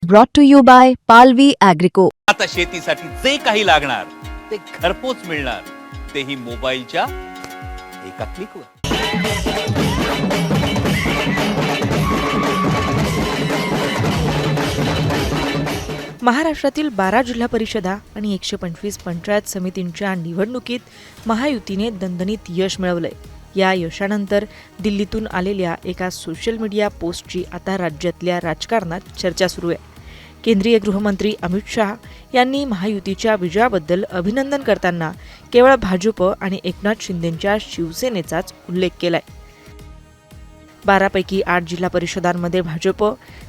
brought to you by Palvi Agrico. आता शेतीसाठी जे काही लागणार ते घरपोच मिळणार, तेही मोबाईलच्या एका क्लिकवर. महाराष्ट्रातील 12 जिल्हा परिषदा आणि 125 पंचायत समितींच्या निवडणुकीत महायुतीने दणदणीत यश मिळवलंय. या यशानंतर दिल्लीतून आलेल्या एका सोशल मीडिया पोस्टची आता राज्यातल्या राजकारणात चर्चा सुरू आहे. केंद्रीय गृहमंत्री अमित शहा यांनी महायुतीच्या विजयाबद्दल अभिनंदन करताना केवळ भाजप आणि एकनाथ शिंदेंच्या शिवसेनेचाच उल्लेख केलाय. 12 पैकी 8 जिल्हा परिषदांमध्ये भाजप,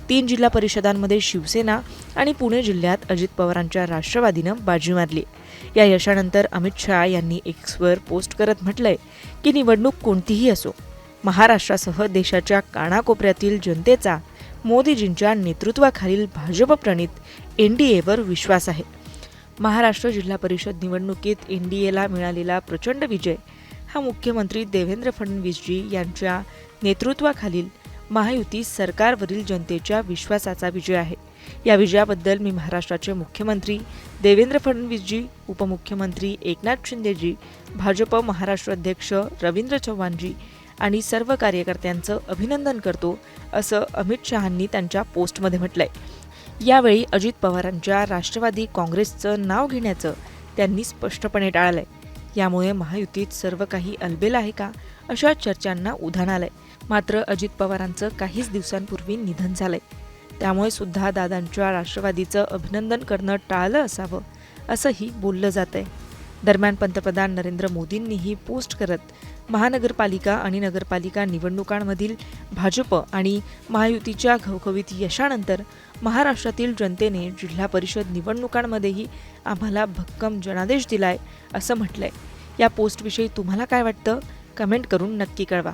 3 जिल्हा परिषदांमध्ये शिवसेना आणि पुणे जिल्ह्यात अजित पवारांच्या राष्ट्रवादीनं बाजी मारली. या यशानंतर अमित शहा यांनी एक्सवर पोस्ट करत म्हटलंय की निवडणूक कोणतीही असो, महाराष्ट्रासह देशाच्या कानाकोपऱ्यातील जनतेचा मोदीजींच्या नेतृत्वाखालील भाजप प्रणित एनडीएवर विश्वास आहे. महाराष्ट्र जिल्हा परिषद निवडणुकीत एनडीएला मिळालेला प्रचंड विजय हा मुख्यमंत्री देवेंद्र फडणवीसजी यांच्या नेतृत्वाखालील महायुती सरकारवरील जनतेच्या विश्वासाचा विजय आहे. या विजयाबद्दल मी महाराष्ट्राचे मुख्यमंत्री देवेंद्र फडणवीसजी, उपमुख्यमंत्री एकनाथ शिंदेजी, भाजप महाराष्ट्र अध्यक्ष रवींद्र चव्हाणजी आणि सर्व कार्यकर्त्यांचं अभिनंदन करतो, असं अमित शहांनी त्यांच्या पोस्टमध्ये म्हटलंय. यावेळी अजित पवारांच्या राष्ट्रवादी काँग्रेसचं नाव घेण्याचं त्यांनी स्पष्टपणे टाळलंय. यामुळे महायुतीत सर्व काही अलबेल आहे का, अशा चर्चांना उधाण आलंय. मात्र अजित पवारांचं काहीच दिवसांपूर्वी निधन झालंय. त्यामुळे सुद्धा दादांच्या राष्ट्रवादीचं अभिनंदन करणं टाळलं असावं, असंही बोललं जात आहे. दरम्यान पंतप्रधान नरेंद्र मोदींनीही पोस्ट करत महानगरपालिका आणि नगरपालिका निवडणुकांमधील भाजप आणि महायुतीच्या घवघवीत यशानंतर महाराष्ट्रातील जनतेने जिल्हा परिषद निवडणुकांमध्येही आम्हाला भक्कम जनादेश दिलाय, असं म्हटलंय. या पोस्टविषयी तुम्हाला काय वाटतं, कमेंट करून नक्की कळवा.